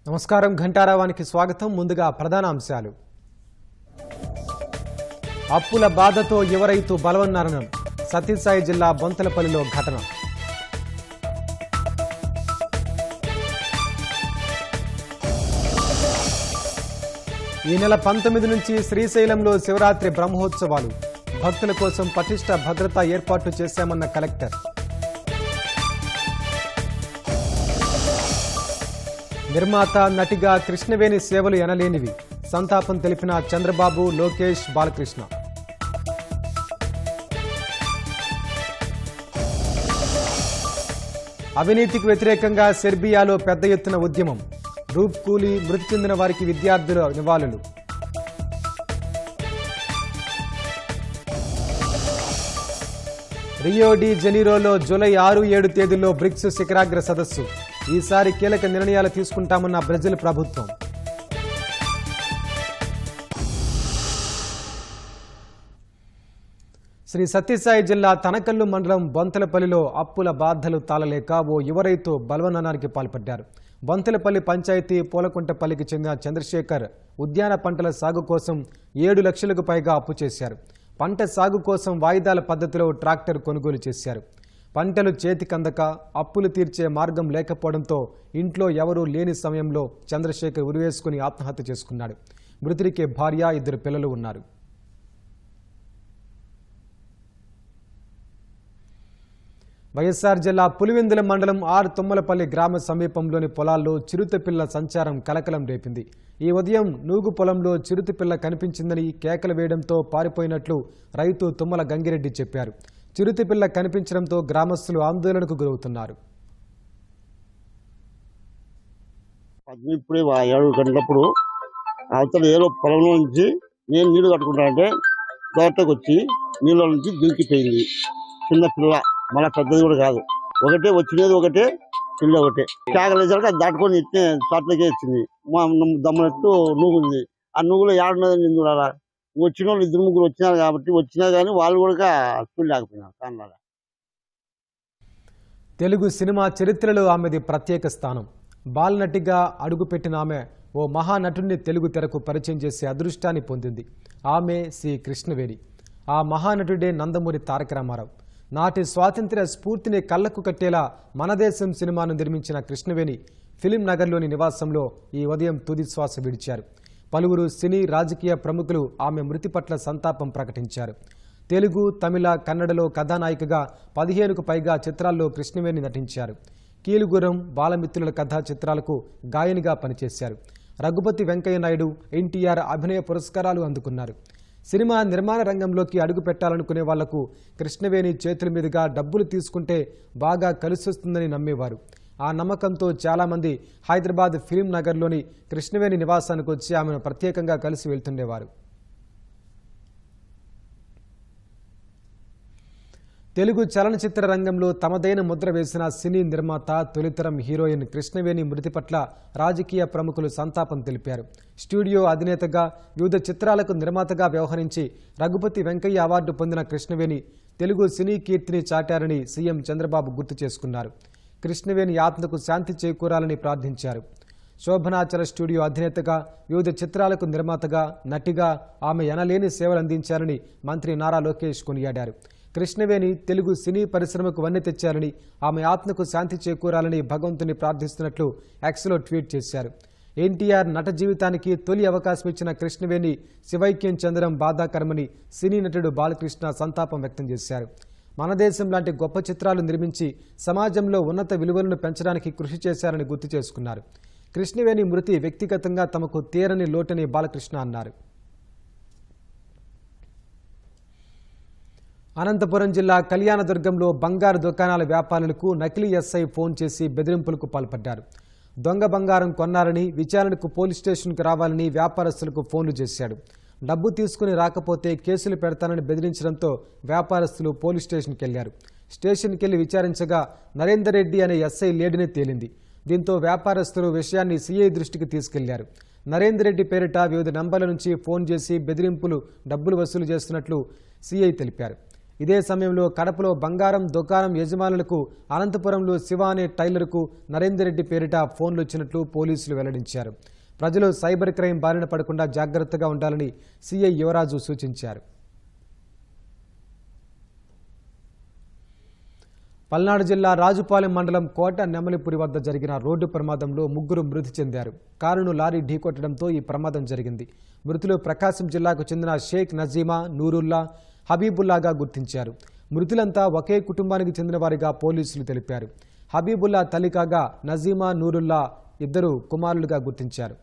నమస్కారం ఘంటారావానికి స్వాగతం. ముందుగా ప్రధాన అంశాలు. అప్పుల బాధతో యువ రైతు బలవన్నారణం. సత్యసాయి జిల్లా బొంతలపల్లిలో ఘటన. ఈ నెల 19 నుంచి శ్రీశైలంలో శివరాత్రి బ్రహ్మోత్సవాలు. భక్తుల కోసం పటిష్ట భద్రతా ఏర్పాట్లు చేశామన్న కలెక్టర్. నిర్మాత నటిగా కృష్ణవేణి సేవలు ఎనలేనివి. సంతాపం తెలిపిన చంద్రబాబు, లోకేష్, బాలకృష్ణ. అవినీతికి వ్యతిరేకంగా సెర్బియాలో పెద్ద ఎత్తున ఉద్యమం. రూప్ కూలీ మృతి చెందిన వారికి విద్యార్థుల నివాళులు. రియో డి జెనీరోలో జూలై 6-7 తేదీల్లో బ్రిక్స్ శిఖరాగ్ర సదస్సు. ఈసారి కీలక నిర్ణయాలు తీసుకుంటామన్న బ్రెజిల్ ప్రభుత్వం. శ్రీ సత్యసాయి జిల్లా తనకల్లు మండలం బొంతలపల్లిలో అప్పుల బాధలు తాళలేక ఓ యువ రైతు బలవన్నారానికి పాల్పడ్డారు. బొంతలపల్లి పంచాయతీ పూలకుంటపల్లికి చెందిన చంద్రశేఖర్ ఉద్యాన పంటల సాగు కోసం 7 లక్షలకు పైగా అప్పు చేశారు. పంట సాగు కోసం వాయిదాల పద్ధతిలో ట్రాక్టర్ కొనుగోలు చేశారు. పంటలు చేతికందక అప్పులు తీర్చే మార్గం లేకపోవడంతో ఇంట్లో ఎవరూ లేని సమయంలో చంద్రశేఖర్ ఉరివేసుకుని ఆత్మహత్య చేసుకున్నాడు. మృతుడికి భార్య, 2 పిల్లలు ఉన్నారు. వైఎస్ఆర్ జిల్లా పులివెందుల మండలం తుమ్మలపల్లి గ్రామ సమీపంలోని పొలాల్లో చిరుతపిల్ల సంచారం కలకలం రేపింది. ఈ ఉదయం నూగు పొలంలో చిరుతపిల్ల కనిపించిందని కేకలు వేయడంతో పారిపోయినట్లు రైతు తుమ్మల గంగిరెడ్డి చెప్పారు. చిరుతపిల్ల కనిపించడంతో గ్రామస్తులు ఆందోళనకు గురవుతున్నారు. ఇప్పుడు 7 గంటలప్పుడు అవతల ఏదో పొలంలో నుంచి నేను నీళ్లు కట్టుకుంటానంటే తోటకు వచ్చి నీళ్ళ నుంచి దింకిపోయింది. చిన్న పిల్ల, మళ్ళీ పెద్దది కూడా కాదు. ఒకటే వచ్చినది, ఒకటే పిల్ల, ఒకటే కేకలేసరికి అది దాటుకొని ఇచ్చే తోటకే వచ్చింది. మా దమ్మనట్టు నూగుంది. ఆ నూగులో ఏడున్నదని నేను చూడాలా. వచ్చిన వాళ్ళు 2-3 వచ్చినారు కాబట్టి వచ్చినా కానీ వాళ్ళు కూడా చూడలేకపోయినారు. కారణాల తెలుగు సినిమా చరిత్రలో ఆమెది ప్రత్యేక స్థానం. బాలనటిగా అడుగుపెట్టిన ఆమె ఓ మహానటుడిని తెలుగు తెరకు పరిచయం చేసే అదృష్టాన్ని పొందింది. ఆమె శ్రీ కృష్ణవేణి. ఆ మహానటుడే నందమూరి తారక రామారావు. నాటి స్వాతంత్ర్య స్ఫూర్తిని కళ్లకు కట్టేలా మనదేశం సినిమాను నిర్మించిన కృష్ణవేణి ఫిలిం నగర్లోని నివాసంలో ఈ ఉదయం తుది శ్వాస విడిచారు. పలువురు సినీ, రాజకీయ ప్రముఖులు ఆమె మృతి పట్ల సంతాపం ప్రకటించారు. తెలుగు, తమిళ, కన్నడలో కథానాయికగా 15కు పైగా చిత్రాల్లో కృష్ణవేణి నటించారు. కీలుగురం, బాలమిత్రుల కథా చిత్రాలకు గాయనిగా పనిచేశారు. రఘుపతి వెంకయ్య నాయుడు, ఎన్టీఆర్ అభినయ పురస్కారాలు అందుకున్నారు. సినిమా నిర్మాణ రంగంలోకి అడుగు పెట్టాలనుకునే వాళ్లకు కృష్ణవేణి చేతుల మీదుగా డబ్బులు తీసుకుంటే బాగా కలిసొస్తుందని నమ్మేవారు. ఆ నమ్మకంతో చాలామంది హైదరాబాద్ ఫిలిం నగర్లోని కృష్ణవేణి నివాసానికి వచ్చి ఆమెను ప్రత్యేకంగా కలిసి వెళ్తుండేవారు. తెలుగు చలనచిత్ర రంగంలో తమదైన ముద్ర వేసిన సినీ నిర్మాత, తొలితరం హీరోయిన్ కృష్ణవేణి మృతి పట్ల రాజకీయ ప్రముఖులు సంతాపం తెలిపారు. స్టూడియో అధినేతగా వివిధ చిత్రాలకు నిర్మాతగా వ్యవహరించి రఘుపతి వెంకయ్య అవార్డు పొందిన కృష్ణవేణి తెలుగు సినీ కీర్తిని చాటారని సీఎం చంద్రబాబు గుర్తు చేసుకున్నారు. కృష్ణవేణి ఆత్మకు శాంతి చేకూరాలని ప్రార్థించారు. శోభనాచల స్టూడియో అధినేతగా వివిధ చిత్రాలకు నిర్మాతగా, నటిగా ఆమె ఎనలేని సేవలు అందించారని మంత్రి నారా లోకేష్ కొనియాడారు. కృష్ణవేణి తెలుగు సినీ పరిశ్రమకు వన్నె తెచ్చారని, ఆమె ఆత్మకు శాంతి చేకూరాలని భగవంతుని ప్రార్థిస్తున్నట్లు ఎక్స్లో ట్వీట్ చేశారు. ఎన్టీఆర్ నట జీవితానికి తొలి అవకాశం ఇచ్చిన కృష్ణవేణి శివైక్యం చెందడం బాధాకరమని సినీ నటుడు బాలకృష్ణ సంతాపం వ్యక్తం చేశారు. మన దేశం లాంటి గొప్ప చిత్రాలు నిర్మించి సమాజంలో ఉన్నత విలువలను పెంచడానికి కృషి చేశారని గుర్తు చేసుకున్నారు. కృష్ణవేణి మృతి వ్యక్తిగతంగా తమకు తీరని లోటని బాలకృష్ణ అన్నారు. అనంతపురం జిల్లా కళ్యాణదుర్గంలో బంగారు దుకాణాల వ్యాపారులకు నకిలీ ఎస్ఐ ఫోన్ చేసి బెదిరింపులకు పాల్పడ్డారు. దొంగ బంగారం కొన్నారని, విచారణకు పోలీస్ స్టేషన్కు రావాలని వ్యాపారస్తులకు ఫోన్లు చేశాడు. డబ్బు తీసుకుని రాకపోతే కేసులు పెడతానని బెదిరించడంతో వ్యాపారస్తులు పోలీస్ స్టేషన్కి వెళ్లారు. స్టేషన్కి వెళ్లి విచారించగా నరేందర్ రెడ్డి అనే ఎస్ఐ లేడని తేలింది. దీంతో వ్యాపారస్తులు విషయాన్ని సీఐ దృష్టికి తీసుకెళ్లారు. నరేందర్ రెడ్డి పేరిట వివిధ నంబర్ల నుంచి ఫోన్ చేసి బెదిరింపులు, డబ్బులు వసూలు చేస్తున్నట్లు సీఐ తెలిపారు. ఇదే సమయంలో కడపలో బంగారం దుకాణం యజమానులకు అనంతపురంలో శివ అనే టైలర్కు నరేందర్ రెడ్డి పేరిట ఫోన్లు వచ్చినట్లు పోలీసులు వెల్లడించారు. ప్రజలు సైబర్ క్రైమ్ బారిన పడకుండా జాగ్రత్తగా ఉండాలని సిఐ యువరాజు సూచించారు. పల్నాడు జిల్లా రాజుపాలెం మండలం కోట నెమలిపురి వద్ద జరిగిన రోడ్డు ప్రమాదంలో 3 మృతి చెందారు. కారును లారీ ఢీకొట్టడంతో ఈ ప్రమాదం జరిగింది. మృతులు ప్రకాశం జిల్లాకు చెందిన షేక్ నజీమా, నూరుల్లా, హబీబుల్లాగా గుర్తించారు. మృతులంతా ఒకే కుటుంబానికి చెందిన వారిగా పోలీసులు తెలిపారు. హబీబుల్లా తల్లి కాగా నజీమా, నూరుల్లా ఇద్దరు కుమారులుగా గుర్తించారు.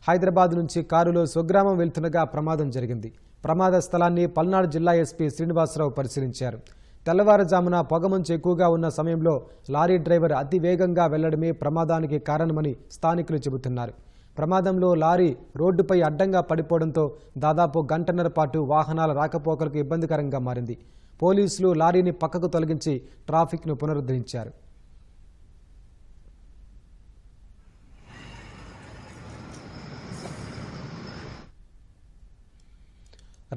హైదరాబాద్ నుంచి కారులో స్వగ్రామం వెళ్తుండగా ప్రమాదం జరిగింది. ప్రమాద స్థలాన్ని పల్నాడు జిల్లా ఎస్పీ శ్రీనివాసరావు పరిశీలించారు. తెల్లవారుజామున పొగమంచు ఎక్కువగా ఉన్న సమయంలో లారీ డ్రైవర్ అతి వేగంగా వెళ్లడమే ప్రమాదానికి కారణమని స్థానికులు చెబుతున్నారు. ప్రమాదంలో లారీ రోడ్డుపై అడ్డంగా పడిపోవడంతో దాదాపు గంటన్నర పాటు వాహనాల రాకపోకలకు ఇబ్బందికరంగా మారింది. పోలీసులు లారీని పక్కకు తొలగించి ట్రాఫిక్ను పునరుద్ధరించారు.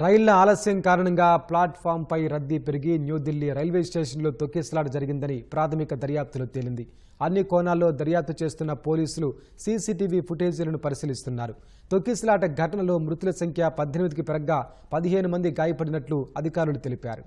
రైళ్ల ఆలస్యం కారణంగా ప్లాట్ఫామ్పై రద్దీ పెరిగి న్యూఢిల్లీ రైల్వే స్టేషన్లో తొక్కిసలాట జరిగిందని ప్రాథమిక దర్యాప్తులో తేలింది. అన్ని కోణాల్లో దర్యాప్తు చేస్తున్న పోలీసులు సీసీటీవీ ఫుటేజీలను పరిశీలిస్తున్నారు. తొక్కిసలాట ఘటనలో మృతుల సంఖ్య 18కి పెరగ్గా 15 మంది గాయపడినట్లు అధికారులు తెలిపారు.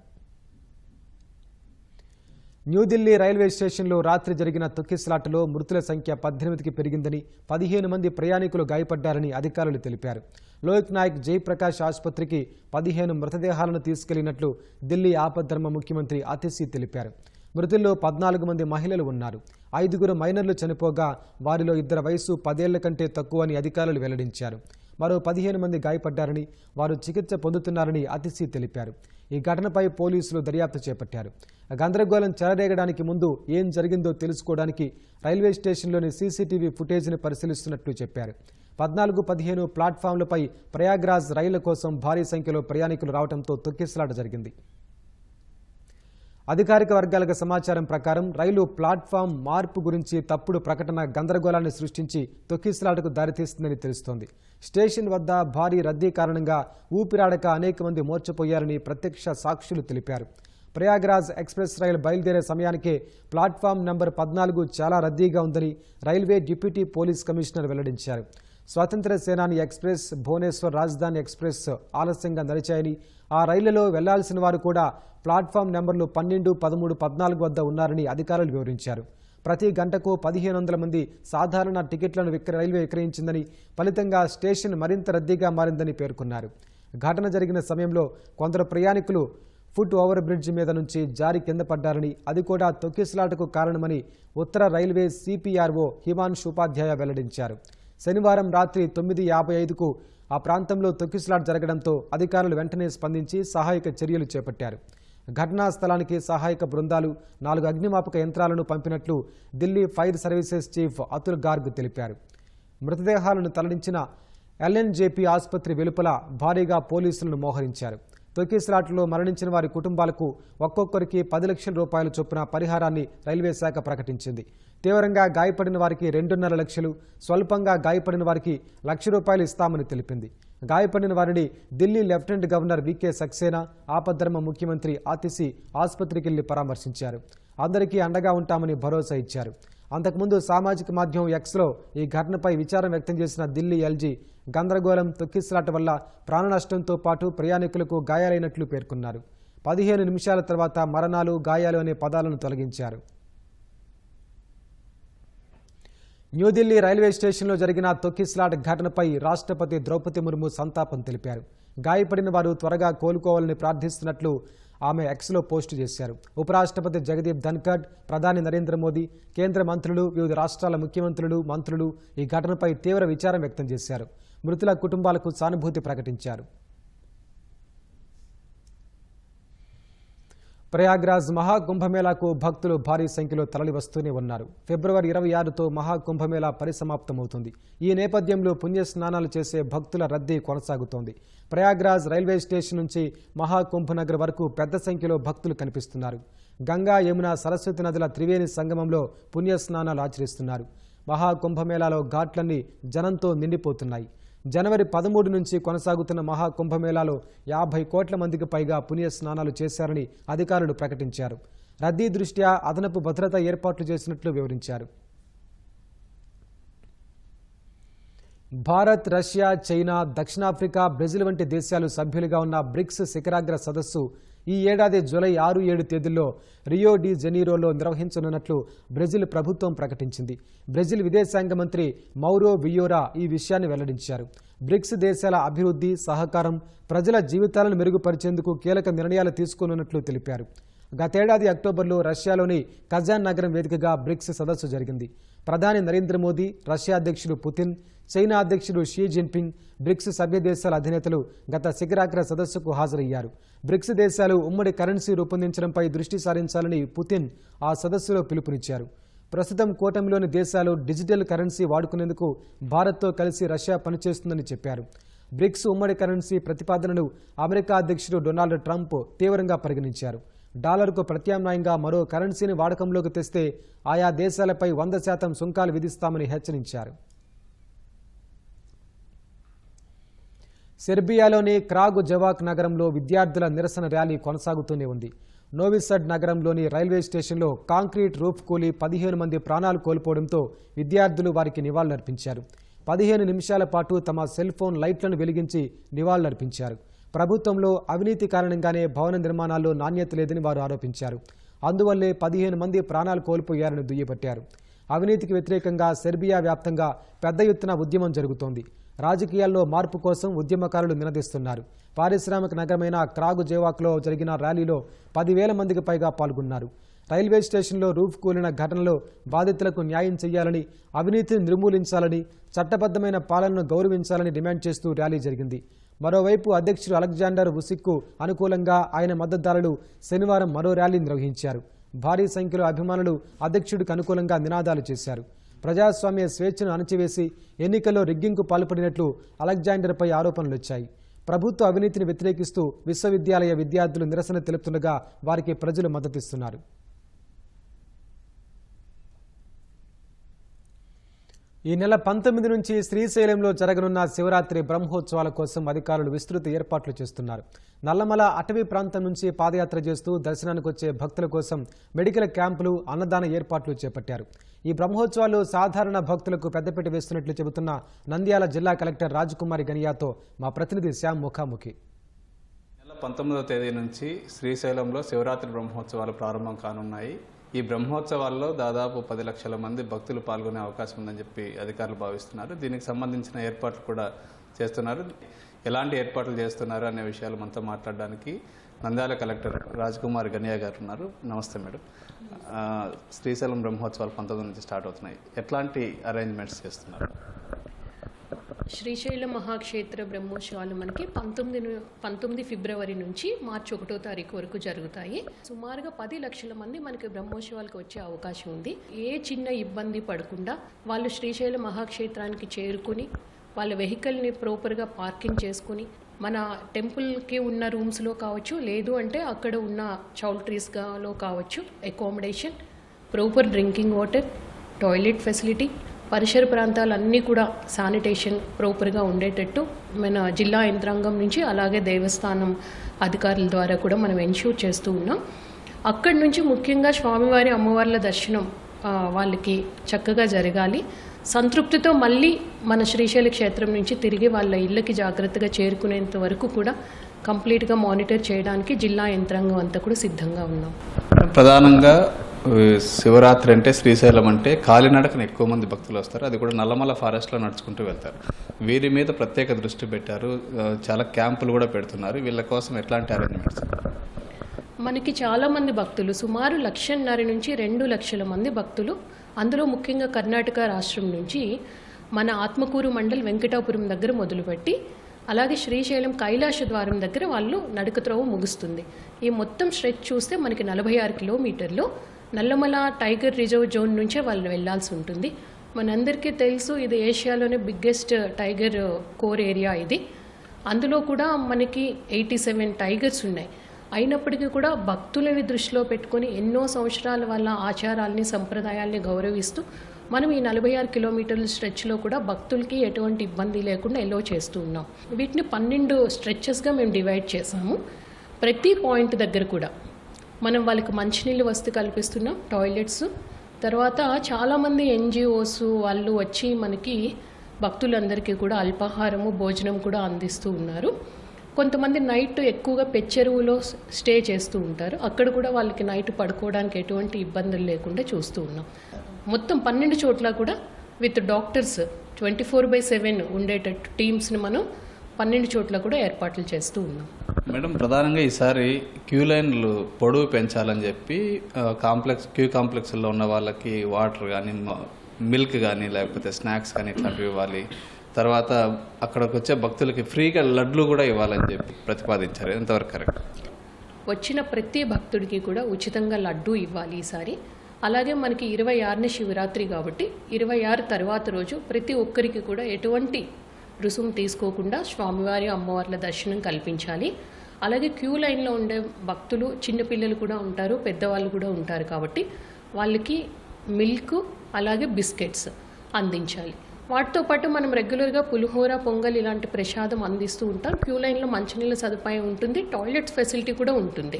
న్యూఢిల్లీ రైల్వే స్టేషన్లో రాత్రి జరిగిన తొక్కిసలాటలో మృతుల సంఖ్య 18కి పెరిగిందని, 15 మంది ప్రయాణికులు గాయపడ్డారని అధికారులు తెలిపారు. లోక్ నాయక్ జయప్రకాష్ ఆసుపత్రికి 15 మృతదేహాలను తీసుకెళ్లినట్లు ఢిల్లీ ఆపద్ధర్మ ముఖ్యమంత్రి ఆతిశీ తెలిపారు. మృతుల్లో 14 మంది మహిళలు ఉన్నారు. 5 మైనర్లు చనిపోగా వారిలో 2 వయసు 10 ఏళ్ల కంటే తక్కువ అని అధికారులు వెల్లడించారు. మరో 15 మంది గాయపడ్డారని, వారు చికిత్స పొందుతున్నారని ఆతిశీ తెలిపారు. ఈ ఘటనపై పోలీసులు దర్యాప్తు చేపట్టారు. గందరగోళం చెలరేగడానికి ముందు ఏం జరిగిందో తెలుసుకోవడానికి రైల్వే స్టేషన్లోని సీసీటీవీ ఫుటేజ్ని పరిశీలిస్తున్నట్లు చెప్పారు. 14-15 ప్లాట్ఫామ్లపై ప్రయాగ్రాజ్ రైళ్ల కోసం భారీ సంఖ్యలో ప్రయాణికులు రావడంతో తొక్కిసలాట జరిగింది. అధికారిక వర్గాలకు సమాచారం ప్రకారం రైలు ప్లాట్ఫామ్ మార్పు గురించి తప్పుడు ప్రకటన గందరగోళాన్ని సృష్టించి తొక్కిసలాటకు దారితీస్తుందని తెలుస్తోంది. స్టేషన్ వద్ద భారీ రద్దీ కారణంగా ఊపిరాడక అనేక మంది మోర్చపోయారని ప్రత్యక్ష సాక్షులు తెలిపారు. ప్రయాగ్రాజ్ ఎక్స్ప్రెస్ రైలు బయలుదేరే సమయానికే ప్లాట్ఫామ్ నంబర్ 14 చాలా రద్దీగా ఉందని రైల్వే డిప్యూటీ పోలీస్ కమిషనర్ వెల్లడించారు. స్వాతంత్ర సేనాని ఎక్స్ప్రెస్, భువనేశ్వర్ రాజధాని ఎక్స్ప్రెస్ ఆలస్యంగా నడిచాయని, ఆ రైళ్లలో వెళ్లాల్సిన వారు కూడా ప్లాట్ఫామ్ నెంబర్లు 12, 13, 14 వద్ద ఉన్నారని అధికారులు వివరించారు. ప్రతి గంటకు 1500 మంది సాధారణ టికెట్లను రైల్వే విక్రయించిందని, ఫలితంగా స్టేషన్ మరింత రద్దీగా మారిందని పేర్కొన్నారు. ఘటన జరిగిన సమయంలో కొందరు ప్రయాణికులు ఫుట్ ఓవర్ బ్రిడ్జ్ మీద నుంచి జారి కింద పడ్డారని, అది కూడా తొక్కిసలాటకు కారణమని ఉత్తర రైల్వే సిపిఆర్ఓ హిమాన్షు ఉపాధ్యాయ వెల్లడించారు. శనివారం రాత్రి 9:55కు ఆ ప్రాంతంలో తొక్కిసలాట జరగడంతో అధికారులు వెంటనే స్పందించి సహాయక చర్యలు చేపట్టారు. ఘటనా స్థలానికి సహాయక బృందాలు 4 అగ్నిమాపక యంత్రాలను పంపినట్లు Delhi fire services chief Atul Garg తెలిపారు. మృతదేహాలను తరలించిన ఎల్ఎన్జేపీ ఆసుపత్రి వెలుపల భారీగా పోలీసులను మోహరించారు. తొక్కిసలాటలో మరణించిన వారి కుటుంబాలకు ఒక్కొక్కరికి 10 లక్షల రూపాయల చొప్పున పరిహారాన్ని రైల్వే శాఖ ప్రకటించింది. తీవ్రంగా గాయపడిన వారికి 2.5 లక్షలు, స్వల్పంగా గాయపడిన వారికి ₹1,00,000 ఇస్తామని తెలిపింది. గాయపడిన వారిని ఢిల్లీ లెఫ్టినెంట్ గవర్నర్ వికే సక్సేనా, ఆపద్ధర్మ ముఖ్యమంత్రి ఆతిశీ ఆసుపత్రికి వెళ్లి పరామర్శించారు. అందరికీ అండగా ఉంటామని భరోసా ఇచ్చారు. అంతకుముందు సామాజిక మాధ్యమం ఎక్స్లో ఈ ఘటనపై విచారం వ్యక్తం చేసిన ఢిల్లీ ఎల్జీ గందరగోళం, తొక్కిసలాట వల్ల ప్రాణనష్టంతో పాటు ప్రయాణికులకు గాయాలైనట్లు పేర్కొన్నారు. 15 నిమిషాల తర్వాత మరణాలు, గాయాలు అనే పదాలను తొలగించారు. న్యూఢిల్లీ రైల్వే స్టేషన్లో జరిగిన తొక్కిసలాట ఘటనపై రాష్ట్రపతి ద్రౌపది ముర్ము సంతాపం తెలిపారు. గాయపడిన వారు త్వరగా కోలుకోవాలని ప్రార్థిస్తున్నట్లు ఆమె ఎక్స్లో పోస్టు చేశారు. ఉపరాష్ట్రపతి జగదీప్ ధన్కడ్, ప్రధాని నరేంద్ర మోదీ, కేంద్ర మంత్రులు, వివిధ రాష్ట్రాల ముఖ్యమంత్రులు, మంత్రులు ఈ ఘటనపై తీవ్ర విచారం వ్యక్తం చేశారు. మృతుల కుటుంబాలకు సానుభూతి ప్రకటించారు. ప్రయాగ్రాజ్ మహాకుంభమేళాకు భక్తులు భారీ సంఖ్యలో తరలివస్తూనే ఉన్నారు. ఫిబ్రవరి 26తో మహాకుంభమేళా పరిసమాప్తమవుతుంది. ఈ నేపథ్యంలో పుణ్యస్నానాలు చేసే భక్తుల రద్దీ కొనసాగుతోంది. ప్రయాగ్రాజ్ రైల్వే స్టేషన్ నుంచి మహాకుంభనగర్ వరకు పెద్ద సంఖ్యలో భక్తులు కనిపిస్తున్నారు. గంగా, యమున, సరస్వతి నదుల త్రివేణి సంగమంలో పుణ్యస్నానాలు ఆచరిస్తున్నారు. మహాకుంభమేళాలో ఘాట్లన్నీ జనంతో నిండిపోతున్నాయి. జనవరి 13 నుంచి కొనసాగుతున్న మహాకుంభమేళాలో 50 కోట్ల మందికి పైగా పుణ్య స్నానాలు చేశారని అధికారులు ప్రకటించారు. రద్దీ దృష్ట్యా అదనపు భద్రతా ఏర్పాట్లు చేసినట్లు వివరించారు. భారత్, రష్యా, చైనా, దక్షిణాఫ్రికా, బ్రెజిల్ వంటి దేశాలు సభ్యులుగా ఉన్న బ్రిక్స్ శిఖరాగ్ర సదస్సు ఈ ఏడాది జూలై 6-7 తేదీల్లో రియో డి జెనీరోలో నిర్వహించనున్నట్లు బ్రెజిల్ ప్రభుత్వం ప్రకటించింది. బ్రెజిల్ విదేశాంగ మంత్రి మౌరో వియోరా ఈ విషయాన్ని వెల్లడించారు. బ్రిక్స్ దేశాల అభివృద్ధి, సహకారం, ప్రజల జీవితాలను మెరుగుపరిచేందుకు కీలక నిర్ణయాలు తీసుకోనున్నట్లు తెలిపారు. గతేడాది అక్టోబర్లో రష్యాలోని కజాన్ నగరం వేదికగా బ్రిక్స్ సదస్సు జరిగింది. ప్రధాని నరేంద్ర మోదీ, రష్యా అధ్యక్షుడు పుతిన్, చైనా అధ్యక్షుడు షీ జిన్పింగ్, బ్రిక్స్ సభ్య దేశాల అధినేతలు గత శిఖరాగ్ర సదస్సుకు హాజరయ్యారు. బ్రిక్స్ దేశాలు ఉమ్మడి కరెన్సీ రూపొందించడంపై దృష్టి సారించాలని పుతిన్ ఆ సదస్సులో పిలుపునిచ్చారు. ప్రస్తుతం కూటమిలోని దేశాలు డిజిటల్ కరెన్సీ వాడుకునేందుకు భారత్తో కలిసి రష్యా పనిచేస్తుందని చెప్పారు. బ్రిక్స్ ఉమ్మడి కరెన్సీ ప్రతిపాదనను అమెరికా అధ్యక్షుడు డొనాల్డ్ ట్రంప్ తీవ్రంగా పరిగణించారు. డాలర్కు ప్రత్యామ్నాయంగా మరో కరెన్సీని వాడకంలోకి తెస్తే ఆయా దేశాలపై 100% సుంకాలు విధిస్తామని హెచ్చరించారు. సెర్బియాలోని క్రాగు జవాక్ నగరంలో విద్యార్థుల నిరసన ర్యాలీ కొనసాగుతూనే ఉంది. నోవిసడ్ నగరంలోని రైల్వే స్టేషన్లో కాంక్రీట్ రూఫ్ కూలి 15 మంది ప్రాణాలు కోల్పోవడంతో విద్యార్థులు వారికి నివాళులర్పించారు. 15 నిమిషాల పాటు తమ సెల్ ఫోన్ లైట్లను వెలిగించి నివాళులర్పించారు. ప్రభుత్వంలో అవినీతి కారణంగానే భవన నిర్మాణాల్లో నాణ్యత లేదని వారు ఆరోపించారు. అందువల్లే 15 మంది ప్రాణాలు కోల్పోయారని దుయ్యబట్టారు. అవినీతికి వ్యతిరేకంగా సెర్బియా వ్యాప్తంగా పెద్ద ఎత్తున ఉద్యమం జరుగుతోంది. రాజకీయాల్లో మార్పు కోసం ఉద్యమకారులు నినదిస్తున్నారు. పారిశ్రామిక నగరమైన క్రాగు జేవాక్లో జరిగిన ర్యాలీలో 10,000 మందికి పైగా పాల్గొన్నారు. రైల్వే స్టేషన్లో రూఫ్ కూలిన ఘటనలో బాధితులకు న్యాయం చేయాలని, అవినీతిని నిర్మూలించాలని, చట్టబద్ధమైన పాలనను గౌరవించాలని డిమాండ్ చేస్తూ ర్యాలీ జరిగింది. మరోవైపు అధ్యక్షుడు అలెగ్జాండర్ వుసిక్కు అనుకూలంగా ఆయన మద్దతుదారులు శనివారం మరో ర్యాలీ నిర్వహించారు. భారీ సంఖ్యలో అభిమానులు అధ్యక్షుడికి అనుకూలంగా నినాదాలు చేశారు. ప్రజాస్వామ్య స్వేచ్ఛను అణచివేసి ఎన్నికల్లో రిగ్గింగ్కు పాల్పడినట్లు అలెగ్జాండర్పై ఆరోపణలు వచ్చాయి. ప్రభుత్వ అవినీతిని వ్యతిరేకిస్తూ విశ్వవిద్యాలయ విద్యార్థులు నిరసన తెలుపుతుండగా వారికి ప్రజలు మద్దతిస్తున్నారు. ఈ నెల 19 నుంచి శ్రీశైలంలో జరగనున్న శివరాత్రి బ్రహ్మోత్సవాల కోసం అధికారులు విస్తృత ఏర్పాట్లు చేస్తున్నారు. నల్లమల అటవీ ప్రాంతం నుంచి పాదయాత్ర చేస్తూ దర్శనానికి వచ్చే భక్తుల కోసం మెడికల్ క్యాంపులు, అన్నదాన ఏర్పాట్లు చేపట్టారు. ఈ బ్రహ్మోత్సవాలు సాధారణ భక్తులకు పెద్దపీట వేస్తున్నట్లు చెబుతున్న నంద్యాల జిల్లా కలెక్టర్ రాజకుమారి గనియాతో మా ప్రతినిధి శ్యామ్ ముఖాముఖి. నెల 19వ తేదీ నుంచి శ్రీశైలంలో శివరాత్రి బ్రహ్మోత్సవాలు ప్రారంభం కానున్నాయి. ఈ బ్రహ్మోత్సవాల్లో దాదాపు 10 లక్షల మంది భక్తులు పాల్గొనే అవకాశం ఉందని చెప్పి అధికారులు భావిస్తున్నారు. దీనికి సంబంధించిన ఏర్పాట్లు కూడా చేస్తున్నారు. ఎలాంటి ఏర్పాట్లు చేస్తున్నారు అనే విషయాలు మనతో మాట్లాడడానికి నంద్యాల కలెక్టర్ రాజకుమారి గనియా గారు ఉన్నారు. నమస్తే మేడం. శ్రీశైలం బ్రహ్మోత్సవాలు 19 నుంచి స్టార్ట్ అవుతున్నాయి. ఎట్లాంటి అరేంజ్మెంట్స్ చేస్తున్నారు? శ్రీశైలం మహాక్షేత్ర బ్రహ్మోత్సవాలు మనకి 19 ఫిబ్రవరి నుంచి మార్చి 1వ తారీఖు వరకు జరుగుతాయి. సుమారుగా 10 లక్షల మంది మనకి బ్రహ్మోత్సవాలకు వచ్చే అవకాశం ఉంది. ఏ చిన్న ఇబ్బంది పడకుండా వాళ్ళు శ్రీశైలం మహాక్షేత్రానికి చేరుకుని వాళ్ళ వెహికల్ని ప్రాపర్గా పార్కింగ్ చేసుకుని మన టెంపుల్కి ఉన్న రూమ్స్లో కావచ్చు, లేదు అంటే అక్కడ ఉన్న చౌల్ట్రీస్లో కావచ్చు, accommodation, proper drinking water, toilet facility, పరిసర ప్రాంతాలన్నీ కూడా శానిటేషన్ ప్రాపర్గా ఉండేటట్టు మన జిల్లా యంత్రాంగం నుంచి అలాగే దేవస్థానం అధికారుల ద్వారా కూడా మనం ఎన్ష్యూర్ చేస్తూ ఉన్నాం. అక్కడి నుంచి ముఖ్యంగా స్వామివారి అమ్మవార్ల దర్శనం వాళ్ళకి చక్కగా జరగాలి. సంతృప్తితో మళ్ళీ మన శ్రీశైల క్షేత్రం నుంచి తిరిగి వాళ్ళ ఇళ్ళకి జాగ్రత్తగా చేరుకునేంత వరకు కూడా కంప్లీట్గా మానిటర్ చేయడానికి జిల్లా యంత్రాంగం అంతా కూడా సిద్ధంగా ఉన్నాం. ప్రధానంగా శివరాత్రి అంటే శ్రీశైలం అంటే కాలినడకన ఎక్కువ మంది భక్తులు వస్తారు. అది కూడా నల్లమల ఫారెస్ట్లో నడుచుకుంటూ వెళ్తారు. వీరి మీద ప్రత్యేక దృష్టి పెట్టారు. చాలా క్యాంపులు కూడా పెడుతున్నారు. వీళ్ళ కోసం ఎట్లాంటి అరేంజ్మెంట్స్? మనకి చాలామంది భక్తులు, సుమారు 1.5 నుంచి 2 లక్షల మంది భక్తులు, అందులో ముఖ్యంగా కర్ణాటక రాష్ట్రం నుంచి మన ఆత్మకూరు మండల్ వెంకటాపురం దగ్గర మొదలుపెట్టి అలాగే శ్రీశైలం కైలాస ద్వారం దగ్గర వాళ్ళు నడకత్రోవ ముగుస్తుంది. ఈ మొత్తం స్ట్రెచ్ చూస్తే మనకి 46 కిలోమీటర్లు నల్లమల టైగర్ రిజర్వ్ జోన్ నుంచే వాళ్ళు వెళ్లాల్సి ఉంటుంది. మనందరికీ తెలుసు ఇది ఏషియాలోనే బిగ్గెస్ట్ టైగర్ కోర్ ఏరియా ఇది. అందులో కూడా మనకి 87 టైగర్స్ ఉన్నాయి. అయినప్పటికీ కూడా భక్తులని దృష్టిలో పెట్టుకొని ఎన్నో సంవత్సరాల వాళ్ళ ఆచారాలని, సంప్రదాయాల్ని గౌరవిస్తూ మనం ఈ 46 కిలోమీటర్ల స్ట్రెచ్లో కూడా భక్తులకి ఎటువంటి ఇబ్బంది లేకుండా ఎలో చేస్తూ ఉన్నాం. వీటిని 12 స్ట్రెచెస్గా మేము డివైడ్ చేసాము. ప్రతి పాయింట్ దగ్గర కూడా మనం వాళ్ళకి మంచినీళ్ళు వసతి కల్పిస్తున్నాం, టాయిలెట్స్. తర్వాత చాలామంది ఎన్జిఓస్ వాళ్ళు వచ్చి మనకి భక్తులందరికీ కూడా అల్పాహారము భోజనం కూడా అందిస్తూ ఉన్నారు. కొంతమంది నైట్ ఎక్కువగా పెచ్చెరువులో స్టే చేస్తూ ఉంటారు. అక్కడ కూడా వాళ్ళకి నైట్ పడుకోవడానికి ఎటువంటి ఇబ్బందులు లేకుండా చూస్తూ ఉన్నాం. మొత్తం 12 చోట్ల కూడా విత్ డాక్టర్స్ 24/7 ఉండేటట్టు టీమ్స్ని మనం 12 చోట్ల కూడా ఏర్పాట్లు చేస్తూ ఉన్నాం. మేడం, ప్రధానంగా ఈసారి క్యూ లైన్లు పొడవు పెంచాలని చెప్పి క్యూ కాంప్లెక్స్లో ఉన్న వాళ్ళకి వాటర్ కానీ మిల్క్ కానీ లేకపోతే స్నాక్స్ కానీ ఇట్లాంటివి ఇవ్వాలి. తర్వాత అక్కడికి వచ్చే భక్తులకి ఫ్రీగా లడ్లు కూడా ఇవ్వాలని చెప్పి ప్రతిపాదించారు. ఎంతవరకు కరెక్ట్? వచ్చిన ప్రతి భక్తుడికి కూడా ఉచితంగా లడ్డు ఇవ్వాలి ఈసారి. అలాగే మనకి 26ని శివరాత్రి కాబట్టి 26 తర్వాత రోజు ప్రతి ఒక్కరికి కూడా ఎటువంటి రుసుము తీసుకోకుండా స్వామివారి అమ్మవార్ల దర్శనం కల్పించాలి. అలాగే క్యూ లైన్లో ఉండే భక్తులు చిన్నపిల్లలు కూడా ఉంటారు, పెద్దవాళ్ళు కూడా ఉంటారు కాబట్టి వాళ్ళకి మిల్క్ అలాగే బిస్కెట్స్ అందించాలి. వాటితో పాటు మనం రెగ్యులర్గా పులిహోర, పొంగల్ ఇలాంటి ప్రసాదం అందిస్తూ ఉంటాం. క్యూ లైన్లో మంచినీళ్ళ సదుపాయం ఉంటుంది, టాయిలెట్స్ ఫెసిలిటీ కూడా ఉంటుంది.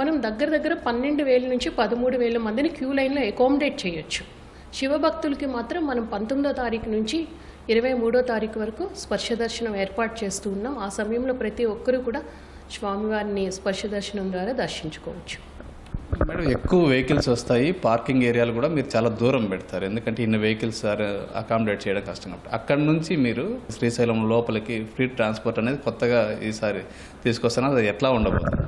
మనం దగ్గర 12,000 నుంచి 13,000 మందిని క్యూ లైన్లో అకామిడేట్ చేయొచ్చు. శివభక్తులకి మాత్రం మనం 19వ తారీఖు నుంచి 23వ తారీఖు వరకు స్పర్శ దర్శనం ఏర్పాటు చేస్తూ ఉన్నాం. ఆ సమయంలో ప్రతి ఒక్కరూ కూడా స్వామివారిని స్పర్శ దర్శనం ద్వారా దర్శించుకోవచ్చు. మేడం, ఎక్కువ వెహికల్స్ వస్తాయి, పార్కింగ్ ఏరియాలు కూడా మీరు చాలా దూరం పెడతారు, ఎందుకంటే ఇన్ని వెహికల్స్ అకామిడేట్ చేయడం కష్టం కాబట్టి. అక్కడ నుంచి మీరు శ్రీశైలం లోపలికి ఫ్రీ ట్రాన్స్పోర్ట్ అనేది కొత్తగా ఈసారి తీసుకొస్తున్నారు. అది ఎట్లా ఉండబోతుంది?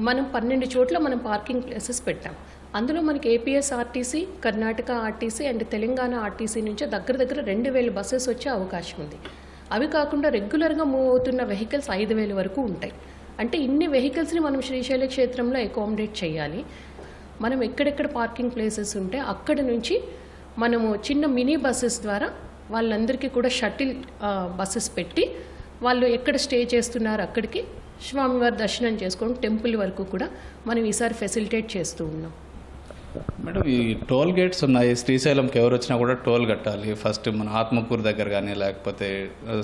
మనం 12 చోట్ల మనం పార్కింగ్ ప్లేసెస్ పెట్టాం. అందులో మనకి APSRTC, Karnataka RTC and Telangana RTC నుంచి దగ్గర 2,000 బస్సెస్ వచ్చే అవకాశం ఉంది. అవి కాకుండా రెగ్యులర్గా మూవ్ అవుతున్న వెహికల్స్ 5,000 వరకు ఉంటాయి. అంటే ఇన్ని వెహికల్స్ని మనం శ్రీశైల క్షేత్రంలో అకామిడేట్ చేయాలి. మనం ఎక్కడెక్కడ పార్కింగ్ ప్లేసెస్ ఉంటే అక్కడి నుంచి మనము చిన్న మినీ బస్సెస్ ద్వారా వాళ్ళందరికీ కూడా షటిల్ బస్సెస్ పెట్టి వాళ్ళు ఎక్కడ స్టే చేస్తున్నారు అక్కడికి స్వామివారి దర్శనం చేసుకొని టెంపుల్ వరకు కూడా మనం ఈసారి ఫెసిలిటేట్ చేస్తూ ఉన్నాం. మేడం, ఈ టోల్ గేట్స్ ఉన్నాయి. శ్రీశైలంకి ఎవరు వచ్చినా కూడా టోల్ కట్టాలి. ఫస్ట్ మన ఆత్మకూరు దగ్గర కానీ లేకపోతే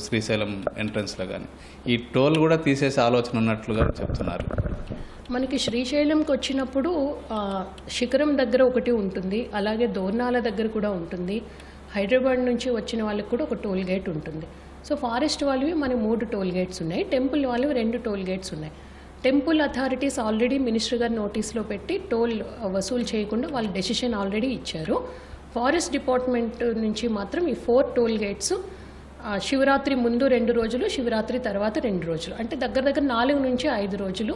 శ్రీశైలం ఎంట్రన్స్లో కానీ ఈ టోల్ కూడా తీసేసే ఆలోచన ఉన్నట్లుగా చెప్తున్నారు. మనకి శ్రీశైలంకి వచ్చినప్పుడు శిఖరం దగ్గర ఒకటి ఉంటుంది, అలాగే దోర్నాల దగ్గర కూడా ఉంటుంది. హైదరాబాద్ నుంచి వచ్చిన వాళ్ళకి కూడా ఒక టోల్ గేట్ ఉంటుంది. సో ఫారెస్ట్ వాళ్ళవి మనకి 3 టోల్ గేట్స్ ఉన్నాయి, టెంపుల్ వాళ్ళవి 2 టోల్ గేట్స్ ఉన్నాయి. టెంపుల్ అథారిటీస్ ఆల్రెడీ మినిస్టర్ గారి నోటీస్లో పెట్టి టోల్ వసూలు చేయకుండా వాళ్ళు డెసిషన్ ఆల్రెడీ ఇచ్చారు. ఫారెస్ట్ డిపార్ట్మెంట్ నుంచి మాత్రం ఈ 4 టోల్ గేట్స్ శివరాత్రి ముందు 2 రోజులు, శివరాత్రి తర్వాత 2 రోజులు, అంటే దగ్గర 4 నుంచి 5 రోజులు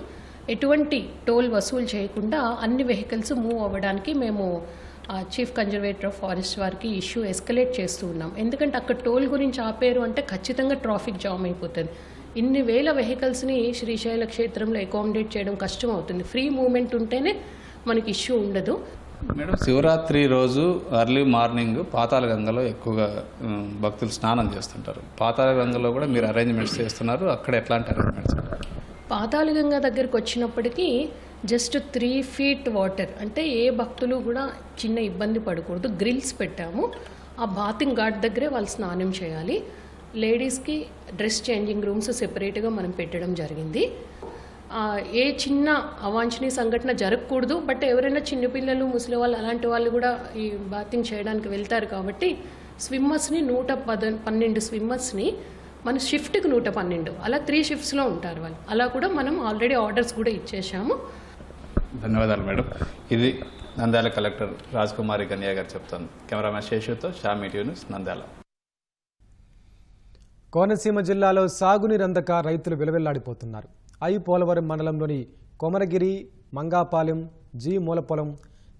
ఎటువంటి టోల్ వసూలు చేయకుండా అన్ని వెహికల్స్ మూవ్ అవ్వడానికి మేము చీఫ్ కన్జర్వేటర్ ఆఫ్ ఫారెస్ట్ వారికి ఇష్యూ ఎస్కలేట్ చేస్తూ ఉన్నాం. ఎందుకంటే అక్కడ టోల్ గురించి ఆపేరు అంటే ఖచ్చితంగా ట్రాఫిక్ జామ్ అయిపోతుంది. ఇన్ని వేల వెహికల్స్ని శ్రీశైల క్షేత్రంలో అకామిడేట్ చేయడం కష్టం అవుతుంది. ఫ్రీ మూవ్మెంట్ ఉంటేనే మనకి ఇష్యూ ఉండదు. మేడం, శివరాత్రి రోజు ఎర్లీ మార్నింగ్ పాతాళగంగలో ఎక్కువగా భక్తులు స్నానం చేస్తుంటారు. పాతాళగంగలో కూడా మీరు అరేంజ్మెంట్స్ చేస్తున్నారు. అక్కడ ఎట్లాంటి అరేంజ్మెంట్స్? పాతాళగంగ దగ్గరికి వచ్చినప్పటికీ జస్ట్ 3 feet వాటర్, అంటే ఏ భక్తులు కూడా చిన్న ఇబ్బంది పడకూడదు. గ్రిల్స్ పెట్టాము. ఆ బాతింగ్ ఘాట్ దగ్గరే వాళ్ళు స్నానం చేయాలి. లేడీస్కి డ్రెస్ చేంజింగ్ రూమ్స్ సెపరేట్గా మనం పెట్టడం జరిగింది. ఏ చిన్న అవాంఛనీయ సంఘటన జరగకూడదు. బట్ ఎవరైనా చిన్నపిల్లలు, ముసలి వాళ్ళు అలాంటి వాళ్ళు కూడా ఈ బాతింగ్ చేయడానికి వెళ్తారు కాబట్టి స్విమ్మర్స్ని 112 స్విమ్మర్స్ని మన షిఫ్ట్కి 112, అలా 3 షిఫ్ట్స్లో ఉంటారు వాళ్ళు. అలా కూడా మనం ఆల్రెడీ ఆర్డర్స్ కూడా ఇచ్చేసాము. ధన్యవాదాలు మేడం. ఇది నంద్యాల కలెక్టర్ రాజకుమారి గనియా గారు చెప్తాను. కెమెరామెన్ శేషుతో షామీ టీవీ న్యూస్, నంద్యాల. కోనసీమ జిల్లాలో సాగునీరు అందక రైతులు విలవిల్లాడిపోతున్నారు. పోలవరం మండలంలోని కొమరగిరి, మంగాపాలెం, జీ మూలపొలం,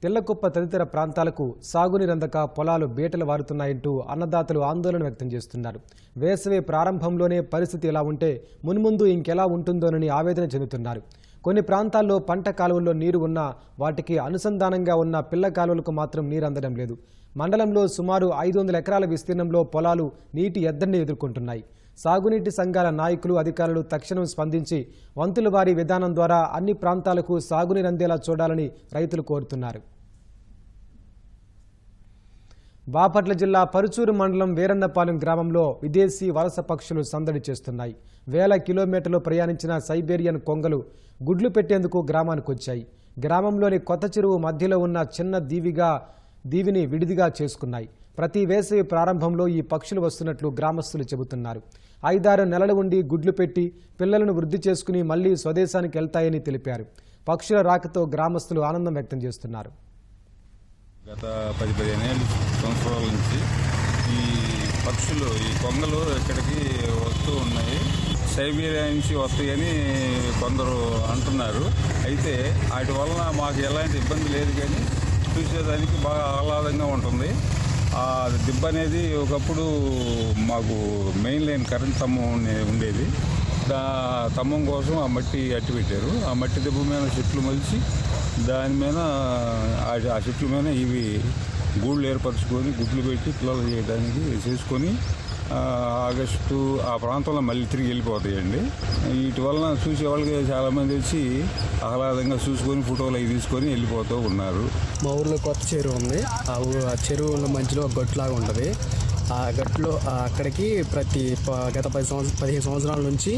తెల్లకుప్ప తదితర ప్రాంతాలకు సాగునీరందక పొలాలు బీటలు వారుతున్నాయంటూ అన్నదాతలు ఆందోళన వ్యక్తం చేస్తున్నారు. వేసవి ప్రారంభంలోనే పరిస్థితి ఎలా ఉంటే మున్ముందు ఇంకెలా ఉంటుందోనని ఆవేదన చెందుతున్నారు. కొన్ని ప్రాంతాల్లో పంట కాలువల్లో నీరు ఉన్నా వాటికి అనుసంధానంగా ఉన్న పిల్ల కాలువలకు మాత్రం నీరు అందడం లేదు. మండలంలో సుమారు 500 ఎకరాల విస్తీర్ణంలో పొలాలు నీటి ఎద్దడిని ఎదుర్కొంటున్నాయి. సాగునీటి సంఘాల నాయకులు, అధికారులు తక్షణం స్పందించి వంతుల వారీ విధానం ద్వారా అన్ని ప్రాంతాలకు సాగునీరు అందేలా చూడాలని రైతులు కోరుతున్నారు. బాపట్ల జిల్లా పరుచూరు మండలం వీరన్నపాలెం గ్రామంలో విదేశీ వలస పక్షులు సందడి చేస్తున్నాయి. వేల కిలోమీటర్లు ప్రయాణించిన సైబేరియన్ కొంగలు గుడ్లు పెట్టేందుకు గ్రామానికి వచ్చాయి. గ్రామంలోని కొత్త చెరువు మధ్యలో ఉన్న చిన్న దీవిని విడిదిగా చేసుకున్నాయి. ప్రతి వేసవి ప్రారంభంలో ఈ పక్షులు వస్తున్నట్లు గ్రామస్తులు చెబుతున్నారు. 5-6 నెలలు ఉండి గుడ్లు పెట్టి పిల్లలను వృద్ధి చేసుకుని మళ్లీ స్వదేశానికి వెళ్తాయని తెలిపారు. పక్షుల రాకతో గ్రామస్తులు ఆనందం వ్యక్తం చేస్తున్నారు. గత 10-15 సంవత్సరాల నుంచి ఈ పక్షులు ఈ కొంగలు ఇక్కడికి వస్తూ ఉన్నాయి. సైబీరియా నుంచి వస్తాయని కొందరు అంటున్నారు. అయితే వాటి వలన మాకు ఎలాంటి ఇబ్బంది లేదు, కానీ చూసేదానికి బాగా ఆహ్లాదంగా ఉంటుంది. ఆ దిబ్బ అనేది ఒకప్పుడు మాకు మెయిన్ లైన్ కరెంట్ స్తంభం ఉండేది. స్తంభం కోసం ఆ మట్టి అట్టి పెట్టారు. ఆ మట్టి దిబ్బ మీద చెట్లు మలిచి దాని మీద ఆ చెట్ల మీద ఇవి గూళ్ళు ఏర్పరచుకొని గుడ్లు పెట్టి పిల్లలు చేయడానికి చేసుకొని ఆగస్టు ఆ ప్రాంతంలో మళ్ళీ తిరిగి వెళ్ళిపోతాయండి. వీటి వలన చూసే వాళ్ళకి చాలామంది వచ్చి ఆహ్లాదంగా చూసుకొని ఫోటోలు అవి తీసుకొని వెళ్ళిపోతూ ఉన్నారు. మా ఊర్లో కొత్త చెరువు ఉంది. ఆ చెరువు మధ్యలో ఒక గట్టులాగా ఉంటుంది. ఆ గట్టులో అక్కడికి గత 15 సంవత్సరాల నుంచి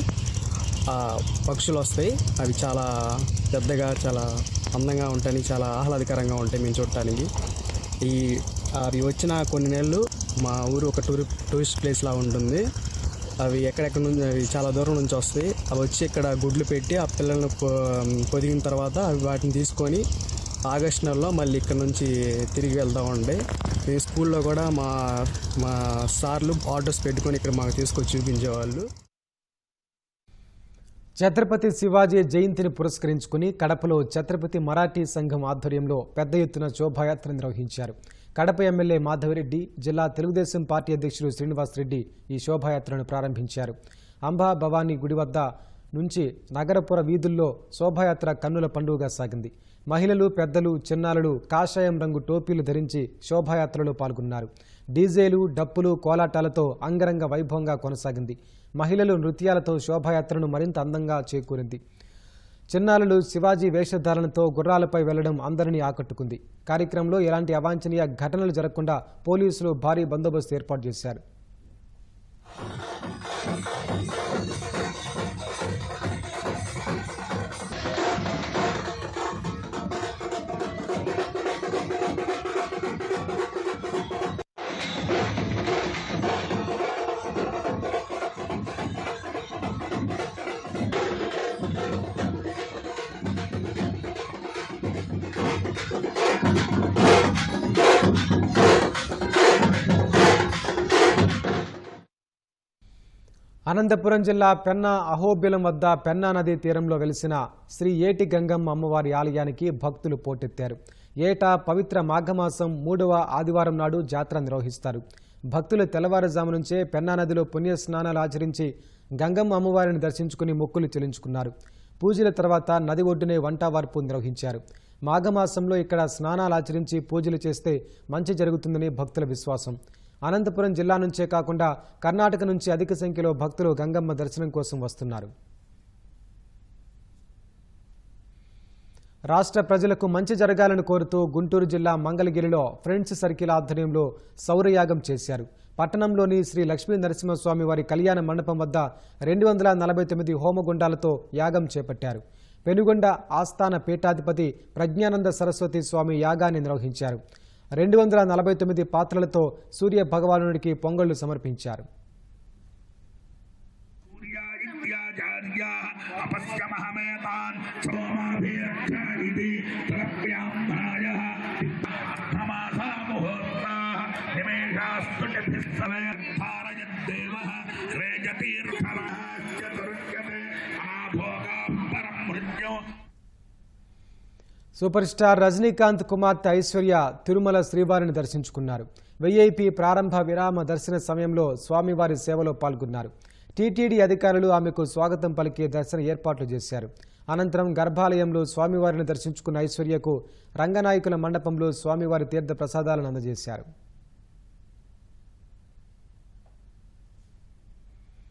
పక్షులు వస్తాయి. అవి చాలా పెద్దగా, చాలా అందంగా ఉంటాయి, చాలా ఆహ్లాదకరంగా ఉంటాయి మేము చూడటానికి. అవి వచ్చిన కొన్ని నెలలు మా ఊరు ఒక టూరిస్ట్ ప్లేస్ లా ఉంటుంది. అవి ఎక్కడెక్కడ నుంచి అవి చాలా దూరం నుంచి వస్తాయి. అవి వచ్చి ఇక్కడ గుడ్లు పెట్టి ఆ పిల్లలను పొదిగిన తర్వాత అవి వాటిని తీసుకొని ఆగస్టు నెలలో మళ్ళీ ఇక్కడ నుంచి తిరిగి వెళ్తూ ఉండే. మేము స్కూల్లో కూడా మా సార్లు ఆర్డర్స్ పెట్టుకొని ఇక్కడ మాకు తీసుకొచ్చి చూపించేవాళ్ళు. ఛత్రపతి శివాజీ జయంతిని పురస్కరించుకుని కడపలో ఛత్రపతి మరాఠీ సంఘం ఆధ్వర్యంలో పెద్ద ఎత్తున శోభాయాత్ర నిర్వహించారు. కడప ఎమ్మెల్యే మాధవిరెడ్డి, జిల్లా తెలుగుదేశం పార్టీ అధ్యక్షులు శ్రీనివాసరెడ్డి ఈ శోభాయాత్రను ప్రారంభించారు. అంబా భవానీ గుడి వద్ద నుంచి నగరపుర వీధుల్లో శోభాయాత్ర కన్నుల పండుగగా సాగింది. మహిళలు, పెద్దలు, చిన్నారులు కాషాయం రంగు టోపీలు ధరించి శోభాయాత్రలో పాల్గొన్నారు. డీజేలు, డప్పులు, కోలాటాలతో అంగరంగ వైభవంగా కొనసాగింది. మహిళలు నృత్యాలతో శోభాయాత్రను మరింత అందంగా చేకూరింది. చిన్నారులు శివాజీ వేషధారణతో గుర్రాలపై వెళ్లడం అందరినీ ఆకట్టుకుంది. కార్యక్రమంలో ఎలాంటి అవాంఛనీయ ఘటనలు జరగకుండా పోలీసులు భారీ బందోబస్తు ఏర్పాటు చేశారు. అనంతపురం జిల్లా పెన్నా అహోబిలం వద్ద పెన్నా నదీ తీరంలో వెలిసిన శ్రీ ఏటి గంగమ్మ అమ్మవారి ఆలయానికి భక్తులు పోటెత్తారు. ఏటా పవిత్ర మాఘమాసం 3వ ఆదివారం నాడు జాతర నిర్వహిస్తారు. భక్తులు తెల్లవారుజాము నుంచే పెన్నా నదిలో పుణ్య స్నానాలు ఆచరించి గంగమ్మ అమ్మవారిని దర్శించుకుని మొక్కులు చెల్లించుకున్నారు. పూజల తర్వాత నది ఒడ్డునే వంటవార్పు నిర్వహించారు. మాఘమాసంలో ఇక్కడ స్నానాలు ఆచరించి పూజలు చేస్తే మంచి జరుగుతుందని భక్తుల విశ్వాసం. అనంతపురం జిల్లా నుంచే కాకుండా కర్ణాటక నుంచి అధిక సంఖ్యలో భక్తులు గంగమ్మ దర్శనం కోసం వస్తున్నారు. రాష్ట్ర ప్రజలకు మంచి జరగాలని కోరుతూ గుంటూరు జిల్లా మంగళగిరిలో ఫ్రెండ్స్ సర్కిల్ ఆధ్వర్యంలో సౌరయాగం చేశారు. పట్టణంలోని శ్రీ లక్ష్మీ నరసింహస్వామి వారి కళ్యాణ మండపం వద్ద 249 హోమగుండాలతో యాగం చేపట్టారు. పెనుగొండ ఆస్థాన పీఠాధిపతి ప్రజ్ఞానంద సరస్వతి స్వామి యాగాన్ని నిర్వహించారు. 249 పాత్రలతో సూర్య భగవానుడికి పొంగళ్లు సమర్పించారు. సూపర్ స్టార్ రజనీకాంత్ కుమార్తె ఐశ్వర్య తిరుమల శ్రీవారిని దర్శించుకున్నారు. విఐపి ప్రారంభ విరామ దర్శన సమయంలో స్వామివారి సేవలో పాల్గొన్నారు. టీటీడీ అధికారులు ఆమెకు స్వాగతం పలికే దర్శన ఏర్పాట్లు చేశారు. అనంతరం గర్భాలయంలో స్వామివారిని దర్శించుకున్న ఐశ్వర్యకు రంగనాయకుల మండపంలో స్వామివారి తీర్థ ప్రసాదాలను అందజేశారు.